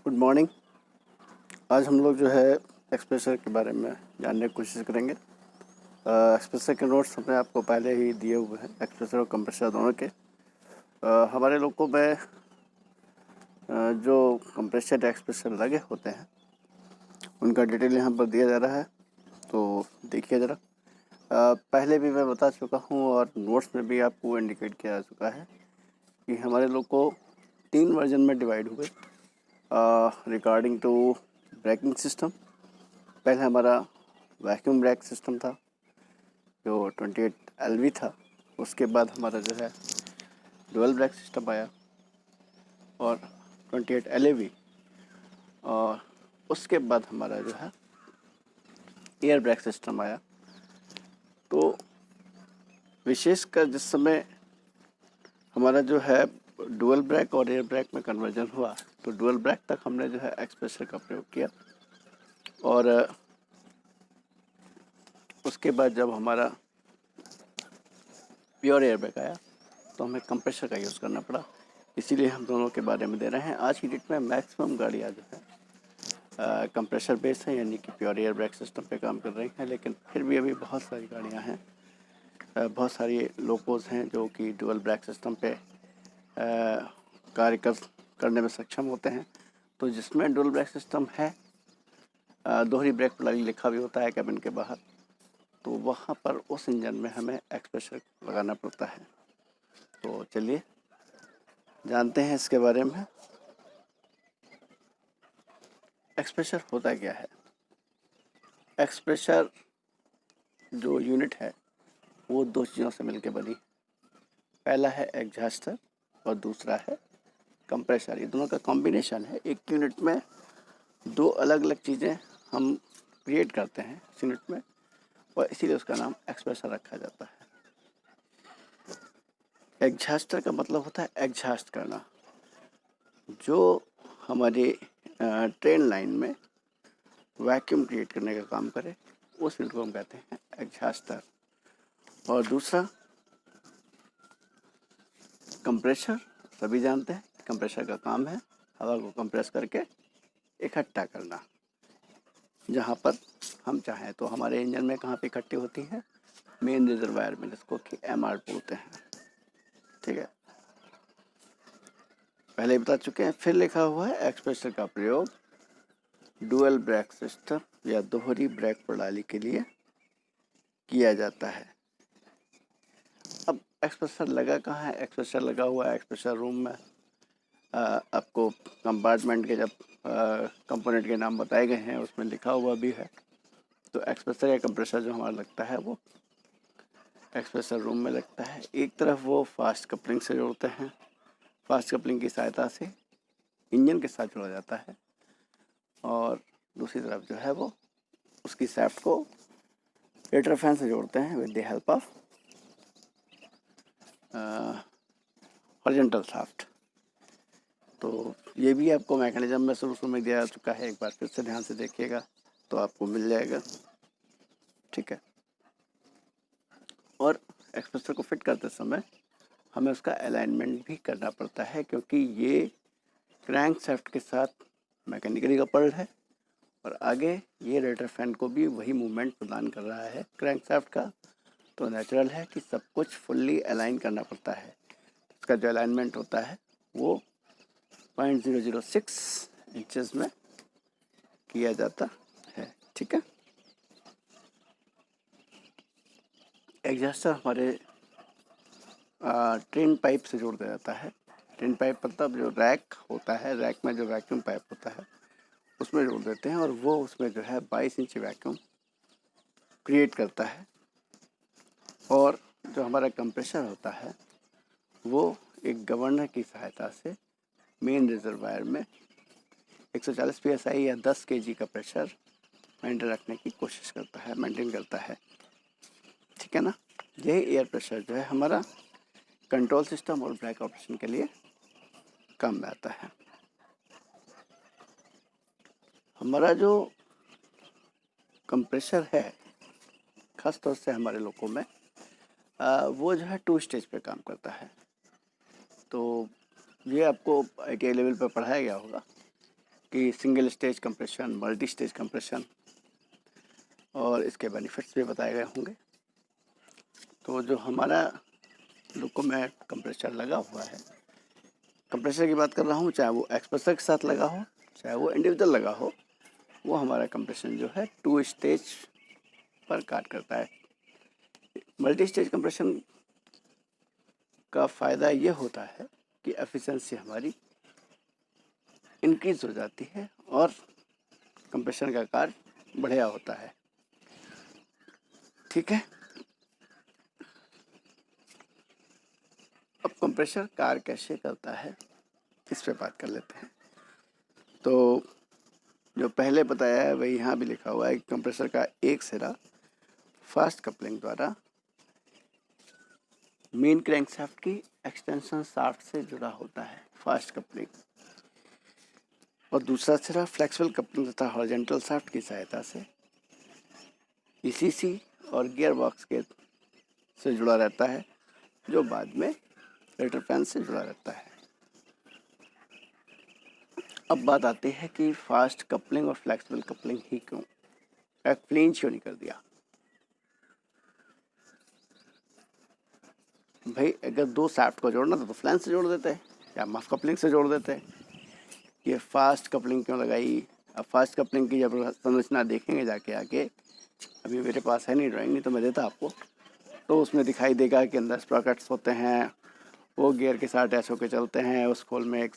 Good morning. आज हम लोग जो है एक्सप्रेशर के बारे में जानने की कोशिश करेंगे। एक्सप्रेशर के नोट्स हमने आपको पहले ही दिए हुए हैं, एक्सप्रेशर और कंप्रेसर दोनों के। हमारे लोगों में जो कंप्रेसर या एक्सप्रेशर लगे होते हैं उनका डिटेल यहाँ पर दिया जा रहा है, तो देखिए ज़रा। पहले भी मैं बता चुका हूँ और नोट्स में भी आपको इंडिकेट किया जा चुका है कि हमारे लोग को 3 वर्जन में डिवाइड हुए रिगार्डिंग टू ब्रेकिंग सिस्टम। पहले हमारा वैक्यूम ब्रेक सिस्टम था जो 28 LV था। उसके बाद हमारा जो है डुअल ब्रेक सिस्टम आया और 28 LAV, और उसके बाद हमारा जो है एयर ब्रेक सिस्टम आया। तो विशेषकर जिस समय हमारा जो है डुअल ब्रेक और एयर ब्रेक में कन्वर्जन हुआ, तो डुअल ब्रेक तक हमने जो है एक्सप्रेशर का प्रयोग किया, और उसके बाद जब हमारा प्योर एयर ब्रेक आया तो हमें कंप्रेसर का यूज़ करना पड़ा। इसीलिए हम दोनों के बारे में दे रहे हैं। आज की डेट में मैक्सिमम गाड़ियाँ जो है कंप्रेसर बेस है, यानी कि प्योर एयर ब्रेक सिस्टम पे काम कर रही हैं, लेकिन फिर भी अभी बहुत सारी गाड़ियाँ हैं, बहुत सारी लोकोज हैं जो कि डुअल ब्रेक सिस्टम पे कार्य करने में सक्षम होते हैं। तो जिसमें डुअल ब्रेक सिस्टम है, दोहरी ब्रेक प्रणाली लिखा भी होता है कैबिन के बाहर, तो वहाँ पर उस इंजन में हमें एक्सप्रेशर लगाना पड़ता है। तो चलिए जानते हैं इसके बारे में। एक्सप्रेशर होता क्या है? एक्सप्रेशर जो यूनिट है वो 2 चीज़ों से मिलकर बनी। पहला है एग्जॉस्टर और दूसरा है कंप्रेसर। ये दोनों का कॉम्बिनेशन है। एक यूनिट में 2 अलग अलग चीज़ें हम क्रिएट करते हैं इस यूनिट में, और इसीलिए उसका नाम एक्सप्रेशर रखा जाता है। एग्जॉस्टर का मतलब होता है एग्जॉस्ट करना। जो हमारे ट्रेन लाइन में वैक्यूम क्रिएट करने का काम करे उस यूनिट को हम कहते हैं एग्जॉस्टर। और दूसरा कंप्रेसर, सभी जानते हैं कंप्रेसर का काम है हवा को कंप्रेस करके इकट्ठा करना। जहाँ पर हम चाहें तो हमारे इंजन में कहाँ पे इकट्ठी होती है? मेन रिजर्वायर में, जिसको कि MR बोलते हैं। ठीक है, पहले ही बता चुके हैं। फिर लिखा हुआ है एक्सप्रेसर का प्रयोग डुअल ब्रेक सिस्टम या दोहरी ब्रेक प्रणाली के लिए किया जाता है। अब एक्सप्रेसर लगा कहाँ है? एक्सप्रेसर लगा हुआ है एक्सप्रेसर रूम में। आपको कंपार्टमेंट के जब कंपोनेंट के नाम बताए गए हैं उसमें लिखा हुआ भी है। तो एक्सप्रेसर या कंप्रेसर जो हमारा लगता है वो एक्सप्रेसर रूम में लगता है। एक तरफ वो फास्ट कपलिंग से जोड़ते हैं, फास्ट कपलिंग की सहायता से इंजन के साथ जोड़ा जाता है, और दूसरी तरफ जो है वो उसकी शाफ्ट को रेटर फैन से जोड़ते हैं with the help of horizontal shaft. तो ये भी आपको मैकेनिज्म में शुरू में दिया जा चुका है, एक बार फिर से ध्यान से देखिएगा तो आपको मिल जाएगा। ठीक है, और एक्सप्रेसर को फिट करते समय हमें उसका अलाइनमेंट भी करना पड़ता है, क्योंकि ये क्रैंक शाफ्ट के साथ मैकेनिकली कपल्ड है, और आगे ये रेटर फैन को भी वही मूवमेंट प्रदान कर रहा है क्रैंक शाफ्ट का। तो नेचुरल है कि सब कुछ फुल्ली अलाइन करना पड़ता है। इसका जो अलाइनमेंट होता है वो 0.006 इंचेस में किया जाता है। ठीक है, एग्जॉस्टर हमारे ट्रेन पाइप से जोड़ दिया जाता है। ट्रेन पाइप मतलब जो रैक होता है, रैक में जो वैक्यूम पाइप होता है उसमें जोड़ देते हैं, और वो उसमें जो है 22 इंच वैक्यूम क्रिएट करता है। और जो हमारा कंप्रेसर होता है वो एक गवर्नर की सहायता से मेन रिजर्वायर में 140 PSI या 10 kg का प्रेशर मेंटेन रखने की कोशिश करता है, मेंटेन करता है। ठीक है ना, यही एयर प्रेशर जो है हमारा कंट्रोल सिस्टम और ब्रेक ऑपरेशन के लिए काम में आता है। हमारा जो कंप्रेसर है ख़ास तौर से हमारे लोगों में वो जो है 2 स्टेज पे काम करता है। तो ये आपको ITI लेवल पर पढ़ाया गया होगा कि single stage compression, multi stage compression और इसके बेनिफिट्स भी बताए गए होंगे। तो जो हमारा लुकोमेट कंप्रेसर लगा हुआ है, कंप्रेसर की बात कर रहा हूँ, चाहे वो एक्सप्रेसर के साथ लगा हो चाहे वो इंडिविजुअल लगा हो, वो हमारा कंप्रेशन जो है 2 स्टेज पर कार्य करता है। मल्टी स्टेज कंप्रेशन का फ़ायदा ये होता है कि एफिशिएंसी हमारी इंक्रीज हो जाती है और कंप्रेशन का कार्य बढ़िया होता है। ठीक है, अब कंप्रेसर कार्य कैसे करता है इस पे बात कर लेते हैं। तो जो पहले बताया है वही यहाँ भी लिखा हुआ है कि कंप्रेसर का एक सिरा फास्ट कपलिंग द्वारा मेन क्रैंकशाफ्ट की एक्सटेंशन शाफ्ट से जुड़ा होता है, फास्ट कपलिंग, और दूसरा सिरा फ्लेक्सिबल कपलिंग तथा हॉरिजॉन्टल शाफ्ट की सहायता से ईसीसी और गियर बॉक्स के से जुड़ा रहता है, जो बाद में रेटर फैन से जुड़ा रहता है। अब बात आती है कि फास्ट कपलिंग और फ्लेक्सिबल कपलिंग ही क्यों, एक्सप्लेन क्यों नहीं कर दिया। भाई अगर दो शाफ्ट को जोड़ना था तो फ्लैंज से जोड़ देते हैं या मफ कपलिंग से जोड़ देते हैं। ये फास्ट कपलिंग क्यों लगाई? अब फास्ट कपलिंग की जब संरचना देखेंगे जाके आगे, अभी मेरे पास है नहीं ड्राइंग, नहीं तो मैं देता आपको, तो उसमें दिखाई देगा कि अंदर स्प्रॉकेट्स होते हैं, वो गियर के साथ अटैच होकर चलते हैं। उस खोल में एक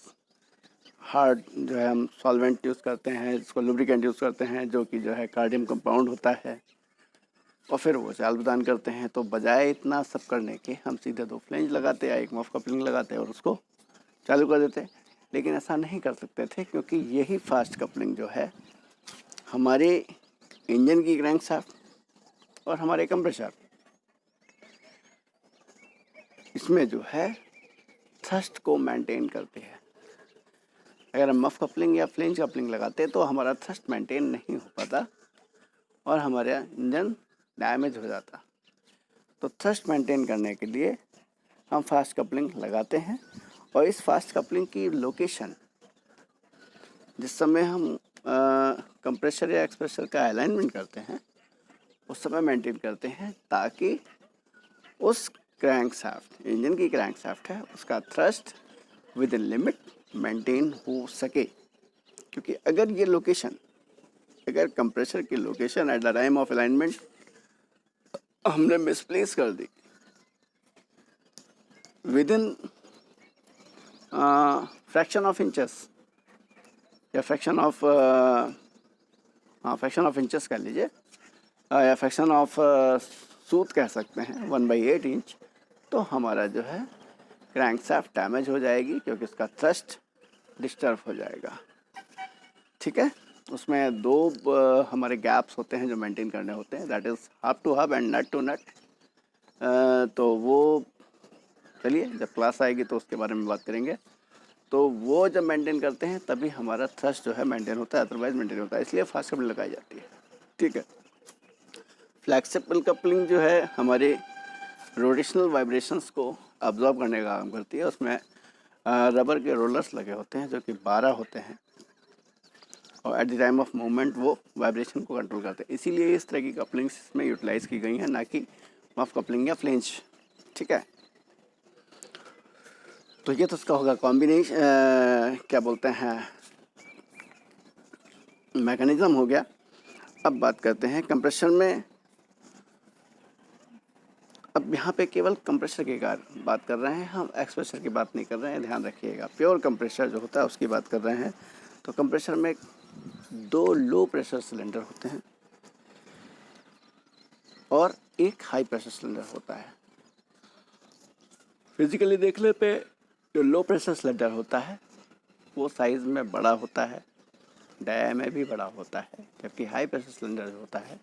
हार्ड जो है हम सॉल्वेंट यूज़ करते हैं, जिसको लुब्रिकेंट यूज़ करते हैं, जो कि जो है कार्डियम कंपाउंड होता है, और फिर वो चाल प्रदान करते हैं। तो बजाय इतना सब करने के हम सीधे दो फ्लेंज लगाते या एक मफ कपलिंग लगाते और उसको चालू कर देते। लेकिन ऐसा नहीं कर सकते थे, क्योंकि यही फास्ट कपलिंग जो है हमारे इंजन की क्रैंकशाफ्ट और हमारे कंप्रेसर, इसमें जो है थ्रस्ट को मेंटेन करते हैं। अगर हम मफ कपलिंग या फ्लेंज कपलिंग लगाते तो हमारा थ्रस्ट मेंटेन नहीं हो पाता और हमारा इंजन डैमेज हो जाता। तो थ्रस्ट मेंटेन करने के लिए हम फास्ट कपलिंग लगाते हैं, और इस फास्ट कपलिंग की लोकेशन जिस समय हम कंप्रेसर या एक्सप्रेसर का अलाइनमेंट करते हैं उस समय मेंटेन करते हैं, ताकि उस क्रैंकशाफ्ट, इंजन की क्रैंकशाफ्ट है, उसका thrust within limit maintain हो सके। क्योंकि अगर ये लोकेशन, अगर कंप्रेसर की location at the time of alignment हमने मिसप्लेस कर दी within fraction of inches या फ्रैक्शन ऑफ इंचेस कह लीजिए, या फ्रैक्शन ऑफ सूत कह सकते हैं, 1/8 इंच, तो हमारा जो है क्रैंकशाफ्ट डैमेज हो जाएगी, क्योंकि उसका थ्रस्ट डिस्टर्ब हो जाएगा। ठीक है, उसमें दो हमारे गैप्स होते हैं जो मेंटेन करने होते हैं, that is hub to hub and nut to nut. तो वो चलिए जब क्लास आएगी तो उसके बारे में बात करेंगे। तो वो जब मेंटेन करते हैं तभी हमारा थ्रस्ट जो है मेंटेन होता है, अदरवाइज मेंटेन होता है, इसलिए फास्ट कपलिंग लगाई जाती है। ठीक है, फ्लेक्सिबल कपलिंग जो है हमारे रोटेशनल वाइब्रेशंस को अब्जॉर्ब करने का काम करती है। उसमें रबर के रोलर्स लगे होते हैं जो कि 12 होते हैं, और eight the time of movement वो वाइब्रेशन को कंट्रोल करते हैं। इसीलिए इस तरह की कपलिंग्स इसमें यूटिलाइज की गई हैं, ना कि मफ कपलिंग या फ्लेंज। ठीक है, तो ये तो उसका होगा कॉम्बिनेशन, क्या बोलते हैं, मैकेनिज्म हो गया। अब बात करते हैं कंप्रेसर में। अब यहाँ पे केवल कंप्रेसर की बात कर रहे हैं, हम एक्सप्रेसर की बात नहीं कर रहे हैं, ध्यान रखिएगा। प्योर कंप्रेसर जो होता है उसकी बात कर रहे हैं। तो कंप्रेसर में 2 लो प्रेशर सिलेंडर होते हैं और एक हाई प्रेशर सिलेंडर होता है। फिजिकली देखने पे जो लो प्रेशर सिलेंडर होता है वो साइज़ में बड़ा होता है, डाया में भी बड़ा होता है, जबकि हाई प्रेशर सिलेंडर जो होता है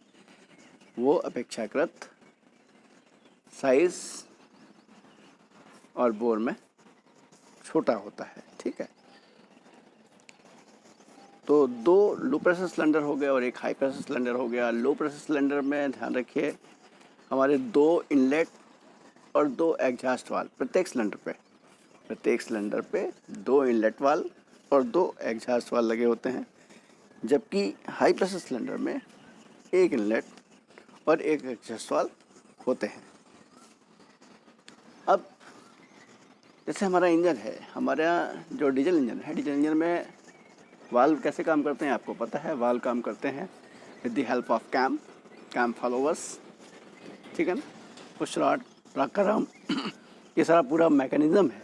वो अपेक्षाकृत साइज़ और बोर में छोटा होता है। ठीक है, तो 2 लो प्रेशर सिलेंडर हो गए और एक हाई प्रेशर सिलेंडर हो गया। लो प्रेशर सिलेंडर में ध्यान रखिए हमारे 2 इनलेट और 2 एग्जॉस्ट वाल्व प्रत्येक सिलेंडर पे 2 इनलेट वाल्व और 2 एग्जॉस्ट वाल्व लगे होते हैं, जबकि हाई प्रेशर सिलेंडर में 1 इनलेट और 1 एग्जॉस्ट वाल्व होते हैं। अब जैसे हमारा इंजन है, हमारा जो डीजल इंजन है, डीजल इंजन में वाल्व कैसे काम करते हैं आपको पता है। वाल्व काम करते हैं with the help of cam followers, ठीक है ना। पुश रॉड, रॉकर आर्म, ये सारा पूरा मैकेनिज़्म है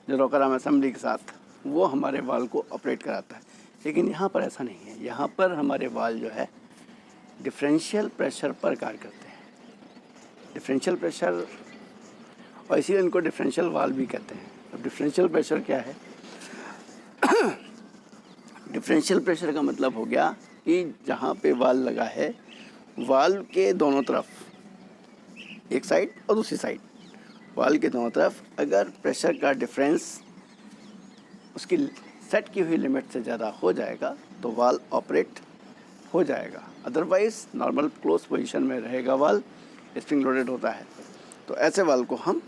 जो रॉकर आर्म असेंबली के साथ वो हमारे वाल्व को ऑपरेट कराता है। लेकिन यहाँ पर ऐसा नहीं है। यहाँ पर हमारे वाल्व जो है डिफरेंशियल प्रेशर पर कार्य करते हैं। डिफरेंशियल प्रेशर, और इसीलिए इनको डिफरेंशियल वाल्व भी कहते हैं। अब डिफरेंशियल प्रेशर क्या है? डिफरेंशियल प्रेशर का मतलब हो गया कि जहाँ पे वाल्व लगा है, वाल्व के दोनों तरफ, एक साइड और दूसरी साइड, वाल्व के दोनों तरफ अगर प्रेशर का डिफरेंस उसकी सेट की हुई लिमिट से ज़्यादा हो जाएगा तो वाल्व ऑपरेट हो जाएगा। अदरवाइज नॉर्मल क्लोज पोजीशन में रहेगा वाल्व, स्प्रिंग लोडेड होता है। तो ऐसे वाल्व को हम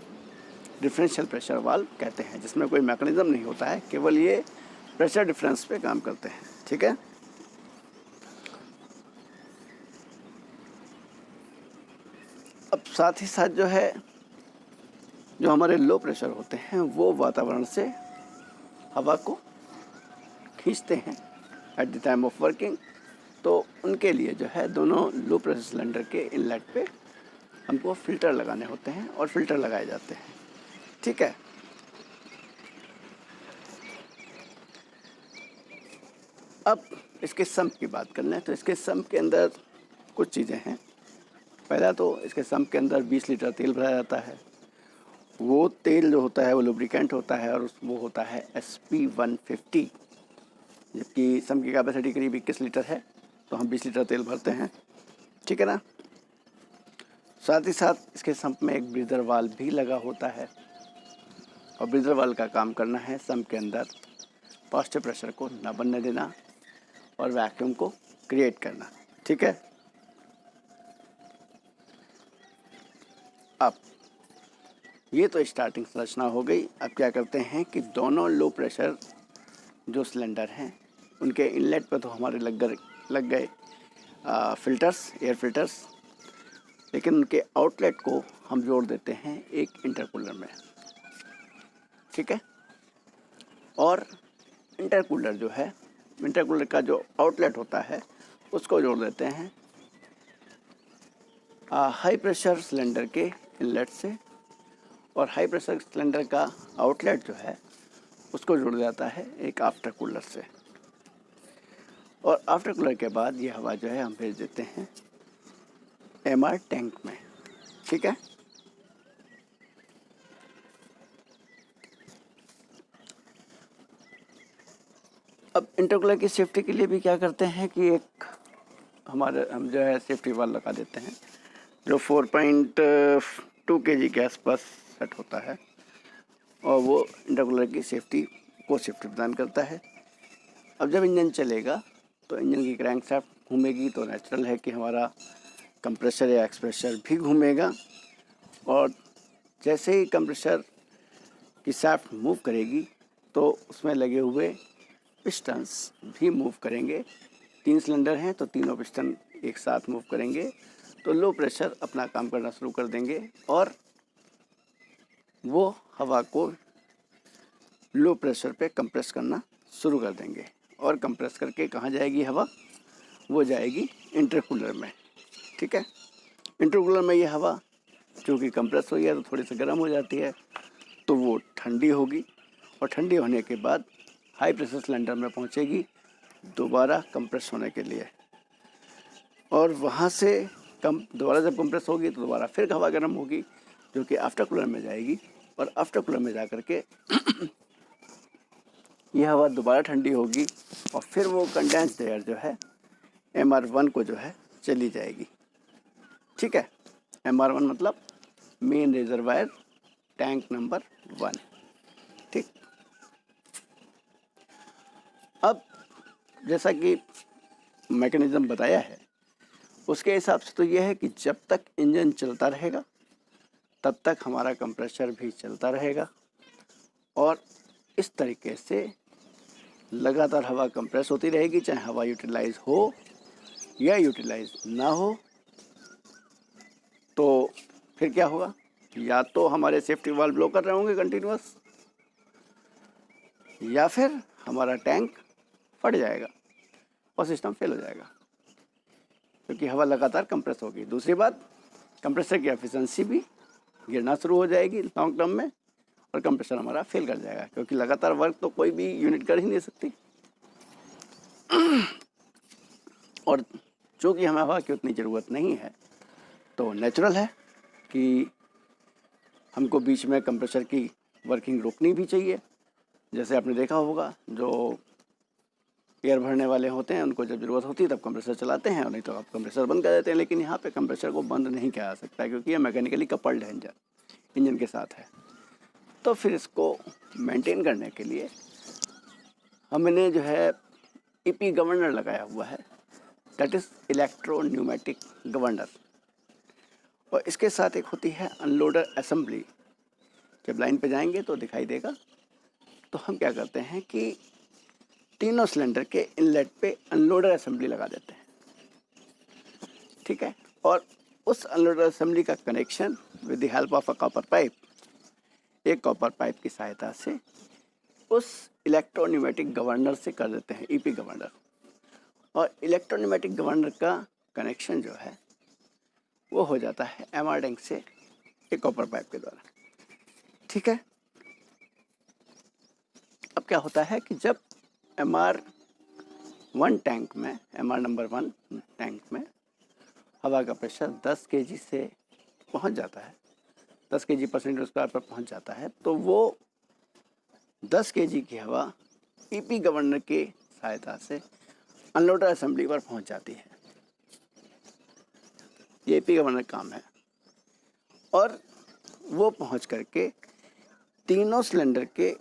डिफरेंशियल प्रेशर वाल्व कहते हैं, जिसमें कोई मैकेनिज्म नहीं होता है, केवल ये प्रेशर डिफरेंस पे काम करते हैं, ठीक है। अब साथ ही साथ जो है, जो हमारे लो प्रेशर होते हैं वो वातावरण से हवा को खींचते हैं eight the time of working. तो उनके लिए जो है दोनों लो प्रेशर सिलेंडर के इनलेट पे हमको फ़िल्टर लगाने होते हैं और फ़िल्टर लगाए जाते हैं, ठीक है। अब इसके सम्प की बात कर लें तो इसके सम्प के अंदर कुछ चीज़ें हैं। पहला तो इसके सम्प के अंदर 20 लीटर तेल भरा जाता है। वो तेल जो होता है वो लुब्रिकेंट होता है और वो होता है SP150, जबकि सम्प की कैपेसिटी करीब 21 लीटर है, तो हम 20 लीटर तेल भरते हैं, ठीक है ना। साथ ही साथ इसके सम्प में एक ब्रीदर वाल्व भी लगा होता है, और ब्रीदर वाल्व का काम करना है सम्प के अंदर पॉजिटिव प्रेशर को न बनने देना और वैक्यूम को क्रिएट करना, ठीक है। अब ये तो स्टार्टिंग संरचना हो गई। अब क्या करते हैं कि दोनों लो प्रेशर जो सिलेंडर हैं उनके इनलेट पर तो हमारे लग गए फ़िल्टर्स, एयर फिल्टर्स, लेकिन उनके आउटलेट को हम जोड़ देते हैं एक इंटरकूलर में, ठीक है। और इंटरकूलर जो है, इंटरकूलर का जो आउटलेट होता है उसको जोड़ देते हैं हाई प्रेशर सिलेंडर के इनलेट से, और हाई प्रेशर सिलेंडर का आउटलेट जो है उसको जोड़ जाता है एक आफ्टर कूलर से। और आफ्टर कूलर के बाद ये हवा जो है हम भेज देते हैं MR टैंक में, ठीक है। अब इंटरकूलर की सेफ्टी के लिए भी क्या करते हैं कि एक हम जो है सेफ्टी वाल्व लगा देते हैं जो 4.2 kg के आसपास सेट होता है, और वो इंटरकूलर की सेफ्टी प्रदान करता है। अब जब इंजन चलेगा तो इंजन की क्रैंकशाफ्ट घूमेगी, तो नेचुरल है कि हमारा कंप्रेसर या एक्सप्रेसर भी घूमेगा, और जैसे ही कंप्रेसर की शाफ्ट मूव करेगी तो उसमें लगे हुए पिस्टन्स भी मूव करेंगे। 3 सिलेंडर हैं तो तीनों पिस्टन एक साथ मूव करेंगे, तो लो प्रेशर अपना काम करना शुरू कर देंगे और वो हवा को लो प्रेशर पे कंप्रेस करना शुरू कर देंगे। और कंप्रेस करके कहाँ जाएगी हवा? वो जाएगी इंटरकूलर में, ठीक है। इंटरकूलर में ये हवा चूँकि कंप्रेस हुई है तो थोड़ी सी गर्म हो जाती है, तो वो ठंडी होगी, और ठंडी होने के बाद हाई प्रेशर सिलेंडर में पहुंचेगी दोबारा कंप्रेस होने के लिए, और वहाँ से दोबारा जब कंप्रेस होगी तो दोबारा फिर हवा गर्म होगी जो कि आफ्टर कूलर में जाएगी, और आफ्टर कूलर में जा कर के ये हवा दोबारा ठंडी होगी, और फिर वो कंडेंस्ड एयर जो है MR1 को जो है चली जाएगी, ठीक है। MR1 मतलब मेन रिजर्वायर टैंक नंबर 1, ठीक। अब जैसा कि मैकेनिज़्म बताया है उसके हिसाब से तो यह है कि जब तक इंजन चलता रहेगा तब तक हमारा कंप्रेसर भी चलता रहेगा, और इस तरीके से लगातार हवा कंप्रेस होती रहेगी, चाहे हवा यूटिलाइज हो या यूटिलाइज ना हो। तो फिर क्या होगा, या तो हमारे सेफ्टी वाल्व ब्लो कर रहे होंगे कंटिन्यूअस, या फिर हमारा टैंक फट जाएगा और सिस्टम फेल हो जाएगा, क्योंकि हवा लगातार कंप्रेस होगी। दूसरी बात, कंप्रेसर की एफिशिएंसी भी गिरना शुरू हो जाएगी लॉन्ग टर्म में, और कंप्रेसर हमारा फेल कर जाएगा, क्योंकि लगातार वर्क तो कोई भी यूनिट कर ही नहीं सकती। और चूँकि हमें हवा की उतनी ज़रूरत नहीं है, तो नेचुरल है कि हमको बीच में कंप्रेसर की वर्किंग रोकनी भी चाहिए। जैसे आपने देखा होगा, जो एयर भरने वाले होते हैं उनको जब ज़रूरत होती है तब कंप्रेसर चलाते हैं, और नहीं तो आप कंप्रेसर बंद कर देते हैं। लेकिन यहाँ पे कंप्रेसर को बंद नहीं किया जा सकता, क्योंकि ये मैकेनिकली कपल्ड है, इंजन के साथ है। तो फिर इसको मेंटेन करने के लिए हमने जो है ईपी गवर्नर लगाया हुआ है, that is electro pneumatic governor. और इसके साथ एक होती है अनलोडर असेंबली। जब लाइन पे जाएंगे तो दिखाई देगा। तो हम क्या करते हैं कि तीनों सिलेंडर के इनलेट पे अनलोडर असेंबली लगा देते हैं, ठीक है। और उस अनलोडर असेंबली का connection with the help of a copper pipe, एक कॉपर पाइप की सहायता से उस इलेक्ट्रोन्यूमेटिक गवर्नर से कर देते हैं, ईपी गवर्नर। और इलेक्ट्रोन्यूमेटिक गवर्नर का कनेक्शन जो है वो हो जाता है एमआर टैंक से एक कॉपर पाइप के द्वारा, ठीक है। अब क्या होता है कि जब MR1 टैंक में, MR नंबर 1 टैंक में हवा का प्रेशर 10 kg से पहुंच जाता है, 10 kg पर सेंटीमीटर स्क्वायर पर पहुंच जाता है, तो वो 10 kg की हवा ईपी गवर्नर की सहायता से अनलोडर असेंबली पर पहुंच जाती है। ये ईपी गवर्नर काम है। और वो पहुंच करके तीनों सिलेंडर के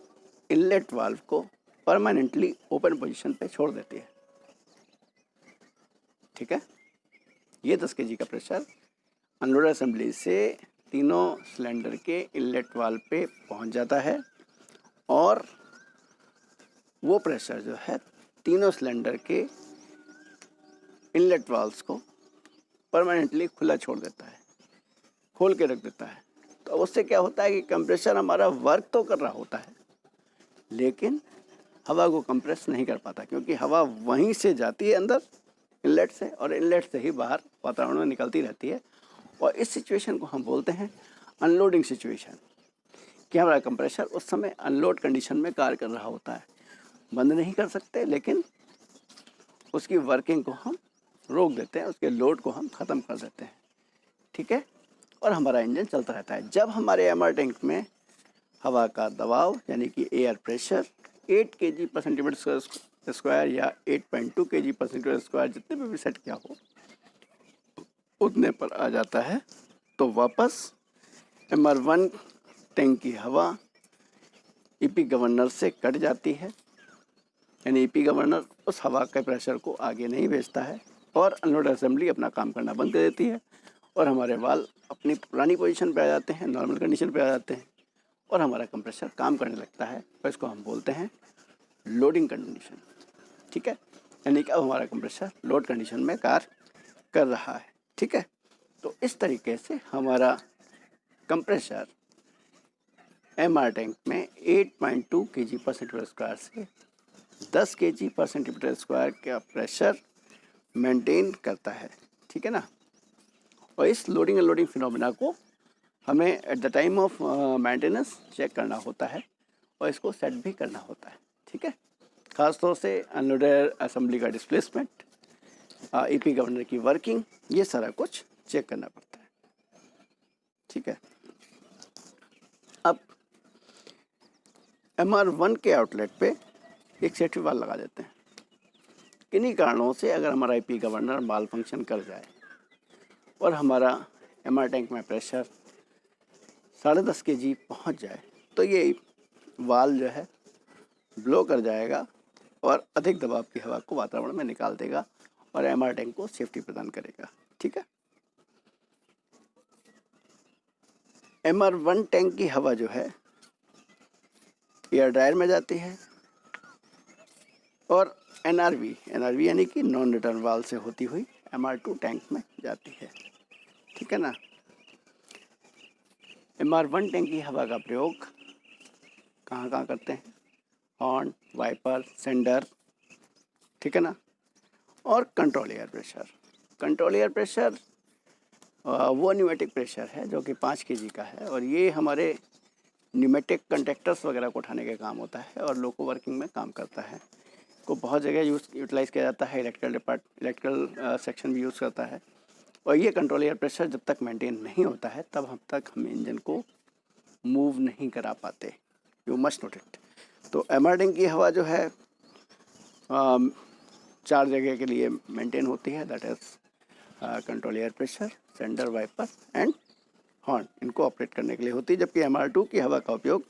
इनलेट वाल्व को परमानेंटली ओपन पोजीशन पे छोड़ देती है, ठीक है। ये 10 kg का प्रेशर अनलोडर असेंबली से तीनों सिलेंडर के इनलेट वाल्व पे पहुंच जाता है, और वो प्रेशर जो है तीनों सिलेंडर के इनलेट वाल्व्स को परमानेंटली खुला छोड़ देता है, खोल के रख देता है। तो उससे क्या होता है कि कंप्रेसर हमारा वर्क तो कर रहा होता है, लेकिन हवा को कंप्रेस नहीं कर पाता, क्योंकि हवा वहीं से जाती है अंदर इनलेट से, और इनलेट से ही बाहर वातावरण में निकलती रहती है। और इस सिचुएशन को हम बोलते हैं अनलोडिंग सिचुएशन, कि हमारा कंप्रेसर उस समय अनलोड कंडीशन में कार्य कर रहा होता है। बंद नहीं कर सकते, लेकिन उसकी वर्किंग को हम रोक देते हैं, उसके लोड को हम ख़त्म कर देते हैं, ठीक है। और हमारा इंजन चलता रहता है। जब हमारे एमआर टैंक में हवा का दबाव यानी कि एयर प्रेशर 8 kg पर सेंटीमीटर स्क्वायर या 8.2 kg पर सेंटीमीटर स्क्वायर जितने पे भी सेट किया हो उतने पर आ जाता है, तो वापस MR1 टैंक की हवा ईपी गवर्नर से कट जाती है, यानी ईपी गवर्नर उस हवा के प्रेशर को आगे नहीं भेजता है, और अनलोड असेंबली अपना काम करना बंद कर देती है, और हमारे वाल्व अपनी पुरानी पोजीशन पे आ जाते हैं, नॉर्मल कंडीशन पे आ जाते हैं, और हमारा कंप्रेसर काम करने लगता है। तो इसको हम बोलते हैं लोडिंग कंडीशन, ठीक है। यानी कि अब हमारा कंप्रेसर लोड कंडीशन में कार्य कर रहा है, ठीक है। तो इस तरीके से हमारा कंप्रेसर MR टैंक में 8.2 kg पर सेंटीमीटर स्क्वायर से 10 kg पर सेंटीमीटर स्क्वायर का प्रेशर मेंटेन करता है, ठीक है ना। और इस लोडिंग अनलोडिंग फिनोमेना को हमें at the time of maintenance check करना होता है, और इसको सेट भी करना होता है, ठीक है। खासतौर से अनलोडर असेंबली का डिस्प्लेसमेंट, ईपी गवर्नर की वर्किंग, ये सारा कुछ चेक करना पड़ता है, ठीक है। अब MR1 के आउटलेट पे एक सेफ्टी वाल्व लगा देते हैं। किन्हीं कारणों से अगर हमारा ईपी गवर्नर माल फंक्शन कर जाए और हमारा MR टैंक में प्रेशर 10.5 kg पहुंच जाए, तो ये वाल्व जो है ब्लो कर जाएगा और अधिक दबाव की हवा को वातावरण में निकाल देगा, और MR टैंक को सेफ्टी प्रदान करेगा, ठीक है। MR1 टैंक की हवा जो है एयर ड्रायर में जाती है, और एनआरवी यानी कि नॉन रिटर्न वाल्व से होती हुई MR2 टैंक में जाती है, ठीक है ना। MR1 टैंक की हवा का प्रयोग कहाँ कहाँ करते हैं? हॉर्न, वाइपर, सेंडर, ठीक है ना। और control air pressure. Control air pressure वो न्यूमेटिक प्रेशर है जो कि 5 kg का है, और ये हमारे न्यूमेटिक कंडक्टर्स वगैरह को उठाने के काम होता है और लोको वर्किंग में काम करता है। को बहुत जगह यूटिलाइज़ किया जाता है, इलेक्ट्रिकल सेक्शन भी यूज़ करता है। और ये कंट्रोल एयर प्रेशर जब तक मेंटेन नहीं होता है तब हम इंजन को मूव नहीं करा पाते। You must note it. तो MR टैंक की हवा जो है 4 जगह के लिए मेंटेन होती है, that is control air pressure, sander, wiper and horn, इनको ऑपरेट करने के लिए होती है। जबकि MR2 की हवा का उपयोग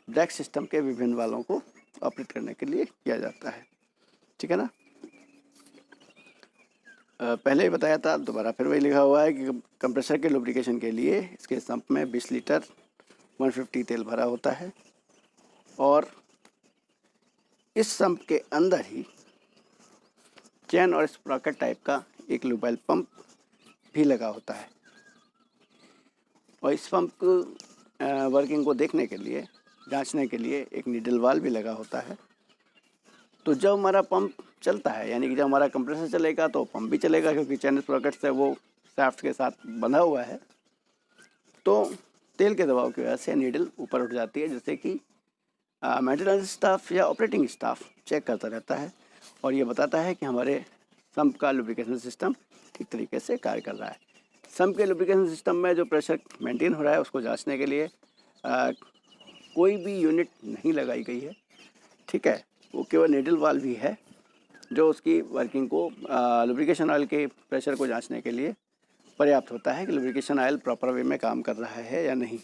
ब्रेक सिस्टम के विभिन्न वालों को ऑपरेट करने के लिए किया जाता है, ठीक है ना। पहले ही बताया था, दोबारा फिर वही लिखा हुआ है कि कंप्रेसर के लुब्रिकेशन के लिए इसके संप में 20 लीटर 150 तेल भरा होता है, और इस संप के अंदर ही चैन और स्प्रॉकेट टाइप का एक लुब्रिकेशन पंप भी लगा होता है। और इस पंप वर्किंग को देखने के लिए, जांचने के लिए एक नीडल वाल्व भी लगा होता है। तो जब हमारा पंप चलता है, यानी कि जब हमारा कंप्रेसर चलेगा तो पंप भी चलेगा, क्योंकि चैन स्प्रॉकेट से वो शाफ्ट के साथ बंधा हुआ है। तो तेल के दबाव की वजह से नीडल ऊपर उठ जाती है, जिससे कि मेंटेनेंस स्टाफ या ऑपरेटिंग स्टाफ चेक करता रहता है और ये बताता है कि हमारे सम्प का लुब्रिकेशन सिस्टम ठीक तरीके से कार्य कर रहा है। सम्प के लुब्रिकेशन सिस्टम में जो प्रेशर मेंटेन हो रहा है उसको जांचने के लिए कोई भी यूनिट नहीं लगाई गई है, ठीक है। वो केवल नीडल वाल्व भी है जो उसकी वर्किंग को लुब्रिकेशन ऑयल के प्रेशर को जांचने के लिए पर्याप्त होता है कि लुब्रिकेशन ऑयल प्रॉपर वे में काम कर रहा है या नहीं।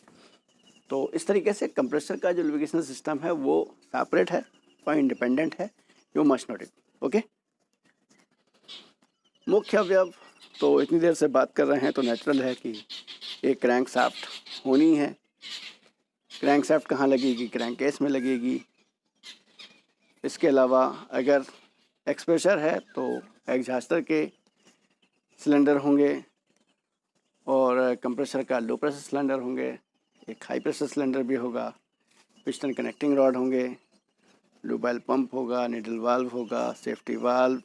तो इस तरीके से कंप्रेसर का जो लुब्रिकेशन सिस्टम है वो सेपरेट है और इंडिपेंडेंट है। You must note it, okay. मुख्य अवयव, तो इतनी देर से बात कर रहे हैं तो नेचुरल है कि एक क्रैंक शाफ्ट होनी है। क्रैंक शाफ्ट कहाँ लगेगी? क्रैंक केस में लगेगी। इसके अलावा अगर एक्सप्रेशर है तो एग्जॉस्टर के सिलेंडर होंगे, और कंप्रेसर का लो प्रेशर सिलेंडर होंगे, एक हाई प्रेशर सिलेंडर भी होगा, पिस्टन कनेक्टिंग रॉड होंगे, लुब्रिकेशन पंप होगा, नीडल वाल्व होगा, safety valve,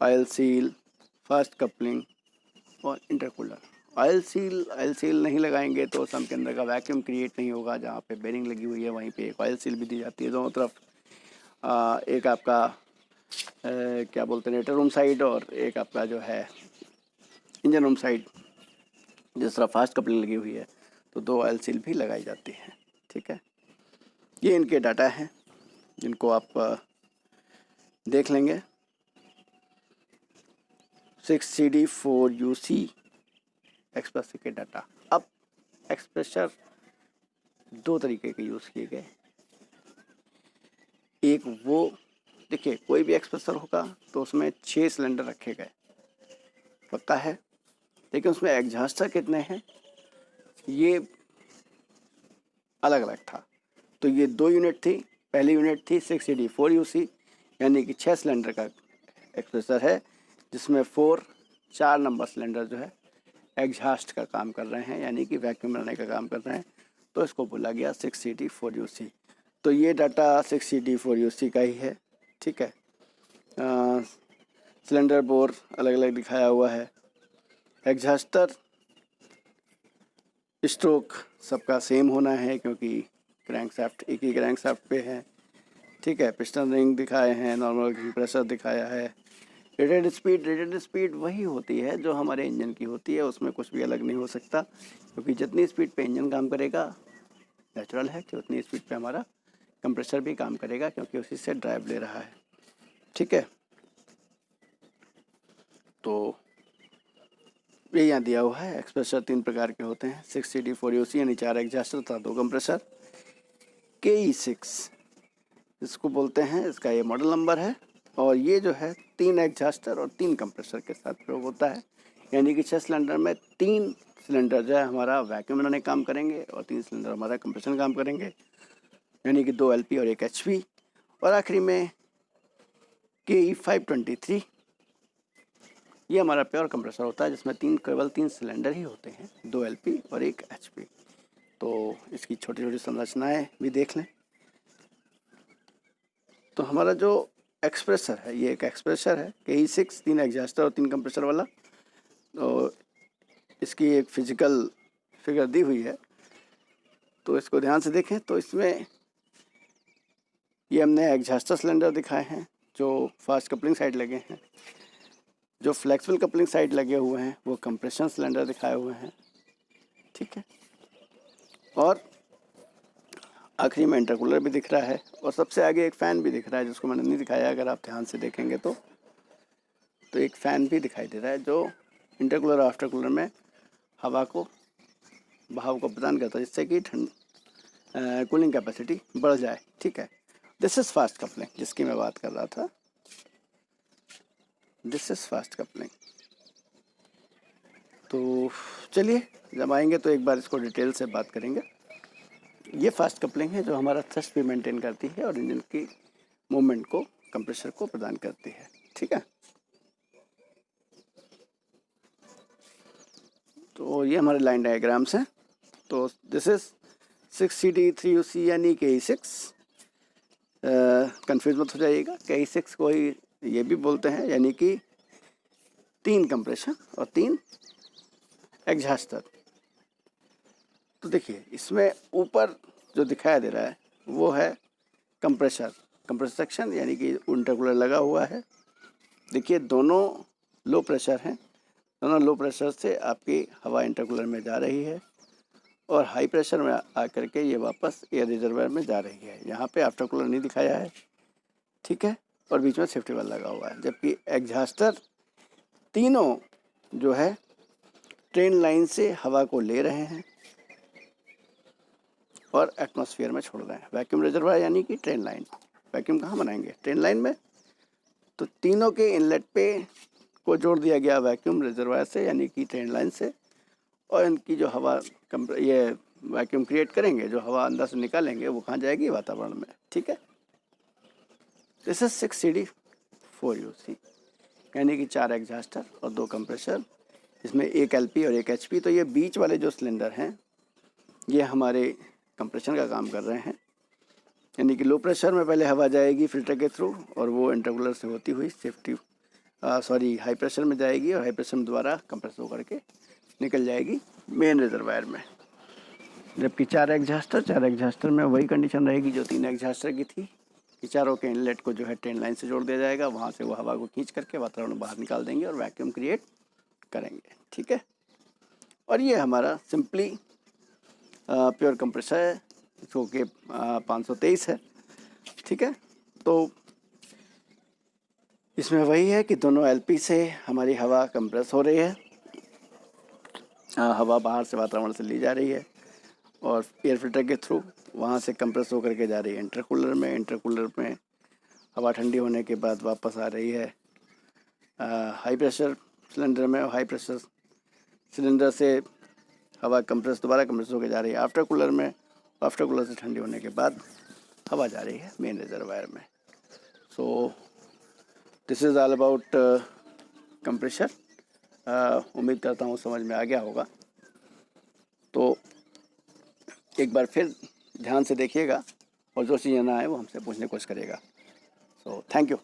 oil seal, fast coupling और इंटरकूलर। ऑयल सील नहीं लगाएंगे तो सम के अंदर का वैक्यूम क्रिएट नहीं होगा। जहाँ पे बेरिंग लगी हुई है वहीं पे एक ऑयल सील भी दी जाती है दोनों तरफ। एक आपका क्या बोलते हैं, रेटर रूम साइड, और एक आपका जो है इंजन रूम साइड, जिस तरह फास्ट कपलिंग लगी हुई है तो 2 ऑयल सील भी लगाई जाती है, ठीक है। ये इनके डाटा हैं जिनको आप देख लेंगे। 6CD4UC एक्सप्रेसर के डाटा। अब एक्सप्रेसर 2 तरीके के यूज़ किए गए। एक वो, देखिए कोई भी एक्सप्रेसर होगा तो उसमें 6 सिलेंडर रखे गए, पक्का है, लेकिन उसमें एग्जॉस्टर कितने हैं ये अलग अलग था। तो ये 2 यूनिट थी। पहली यूनिट थी 6CD4UC, यानी कि 6 सिलेंडर का एक्सप्रेसर है, जिसमें 4 नंबर सिलेंडर जो है एग्जॉस्ट का काम कर रहे हैं, यानी कि वैक्यूम बनाने का काम कर रहे हैं। तो इसको बोला गया 6CD4UC। तो ये डाटा 6CD4UC का ही है, ठीक है। सिलेंडर बोर अलग अलग दिखाया हुआ है। एग्जॉस्टर स्ट्रोक सबका सेम होना है क्योंकि क्रैंकशाफ्ट एक ही क्रैंकशाफ्ट पे है, ठीक है। पिस्टन रिंग दिखाए हैं, नॉर्मल प्रेशर दिखाया है। रेटेड स्पीड वही होती है जो हमारे इंजन की होती है, उसमें कुछ भी अलग नहीं हो सकता, क्योंकि जितनी स्पीड पे इंजन काम करेगा नेचुरल है कि उतनी स्पीड पे हमारा कंप्रेसर भी काम करेगा, क्योंकि उसी से ड्राइव ले रहा है, ठीक है। तो ये यहाँ दिया हुआ है। एक्सप्रेसर 3 प्रकार के होते हैं, 6CD4UC यानी 4 एग्जॉस्टर तथा 2 कंप्रेसर। KE6 इसको बोलते हैं, इसका ये मॉडल नंबर है, और ये जो है 3 एग्जॉस्टर और 3 कंप्रेसर के साथ प्रयोग होता है, यानी कि 6 सिलेंडर में 3 सिलेंडर जो है हमारा वैक्यूम बनाने का काम करेंगे और 3 सिलेंडर हमारा कंप्रेशन काम करेंगे, यानी कि 2 LP और 1 HP। और आखिरी में KE523 ये हमारा प्योर कंप्रेसर होता है, जिसमें केवल तीन सिलेंडर ही होते हैं, 2 LP और 1 HP। तो इसकी छोटी छोटी संरचनाएं भी देख लें। तो हमारा जो एक्सप्रेसर है, ये एक एक्सप्रेसर है KE6, 3 एग्जॉस्टर और 3 कंप्रेसर वाला। तो इसकी एक फिजिकल फिगर दी हुई है, तो इसको ध्यान से देखें। तो इसमें ये हमने एग्जॉस्टर सिलेंडर दिखाए हैं जो फास्ट कपलिंग साइड लगे हैं, जो फ्लेक्सिबल कपलिंग साइड लगे हुए हैं वो कंप्रेशन सिलेंडर दिखाए हुए हैं, ठीक है। और आखिरी में इंटरकूलर भी दिख रहा है, और सबसे आगे एक फ़ैन भी दिख रहा है जिसको मैंने नहीं दिखाया। अगर आप ध्यान से देखेंगे तो एक फ़ैन भी दिखाई दे रहा है जो इंटरकूलर और आफ्टर कूलर में हवा को, बहाव को प्रदान करता है, जिससे कि कूलिंग कैपेसिटी बढ़ जाए, ठीक है। दिस इज़ फास्ट कपलिंग जिसकी मैं बात कर रहा था, दिस इज़ फास्ट कपलिंग। तो चलिए जब आएंगे तो एक बार इसको डिटेल से बात करेंगे। ये फास्ट कपलिंग है जो हमारा थ्रस्ट भी मेंटेन करती है और इंजन की मूवमेंट को, कंप्रेसर को प्रदान करती है, ठीक है। तो ये हमारे लाइन डायग्राम्स हैं। तो दिस इज़ 6CD3UC यानी KE6। कन्फ्यूज मत हो जाइएगा, KE6 को ही ये भी बोलते हैं, यानी कि 3 कंप्रेशन और 3 एग्जॉस्टर। तो देखिए इसमें ऊपर जो दिखाई दे रहा है वो है कंप्रेसर सेक्शन, यानी कि इंटरकूलर लगा हुआ है। देखिए दोनों लो प्रेशर हैं, दोनों लो प्रेशर से आपकी हवा इंटरकूलर में जा रही है और हाई प्रेशर में आकर के ये वापस एयर रिजर्वायर में जा रही है। यहाँ पे आफ्टर कूलर नहीं दिखाया है, ठीक है, और बीच में सेफ्टी वाल्व लगा हुआ है। जबकि एग्जॉस्टर तीनों जो है ट्रेन लाइन से हवा को ले रहे हैं और एटमॉस्फेयर में छोड़ रहे हैं। वैक्यूम रिजर्वायर यानी कि ट्रेन लाइन, वैक्यूम कहाँ बनाएंगे, ट्रेन लाइन में। तो तीनों के इनलेट पे को जोड़ दिया गया वैक्यूम रिजर्वायर से, यानी कि ट्रेन लाइन से, और इनकी जो हवा ये वैक्यूम क्रिएट करेंगे, जो हवा अंदर से निकालेंगे वो कहाँ जाएगी, वातावरण में, ठीक है। दिस इज 6CD4UC यानी कि 4 एग्जॉस्टर और 2 कंप्रेसर, इसमें 1 LP और 1 HP। तो ये बीच वाले जो सिलेंडर हैं ये हमारे कंप्रेशन का काम कर रहे हैं, यानी कि लो प्रेशर में पहले हवा जाएगी फिल्टर के थ्रू और वो इंटरकूलर से होती हुई हाई प्रेशर में जाएगी और हाई प्रेशर में दोबारा कंप्रेस होकर के निकल जाएगी मेन रिजर्वायर में। जबकि 4 एग्जॉस्टर में वही कंडीशन रहेगी जो 3 एग्जॉस्टर की थी, कि चारों के इनलेट को जो है ट्रेन लाइन से जोड़ दिया जाएगा, वहाँ से वो हवा को खींच करके वातावरण में बाहर निकाल देंगे और वैक्यूम क्रिएट करेंगे, ठीक है। और ये हमारा सिंपली प्योर कंप्रेसर है जो कि 523 है, ठीक है। तो इसमें वही है कि दोनों LP से हमारी हवा कंप्रेस हो रही है, हवा बाहर से वातावरण से ली जा रही है और एयर फिल्टर के थ्रू वहाँ से कंप्रेस होकर के जा रही है इंटरकूलर में। इंटरकूलर में हवा ठंडी होने के बाद वापस आ रही है हाई प्रेशर सिलेंडर में, और हाई प्रेशर सिलेंडर से हवा दोबारा कंप्रेस होकर जा रही है आफ्टर कूलर में, आफ्टर कूलर से ठंडी होने के बाद हवा जा रही है मेन रिजर्वायर में। So this is all about compressor. उम्मीद करता हूँ समझ में आ गया होगा। तो एक बार फिर ध्यान से देखिएगा और जो चीज़ें ना आए वो हमसे पूछने की कोशिश करिएगा। So thank you.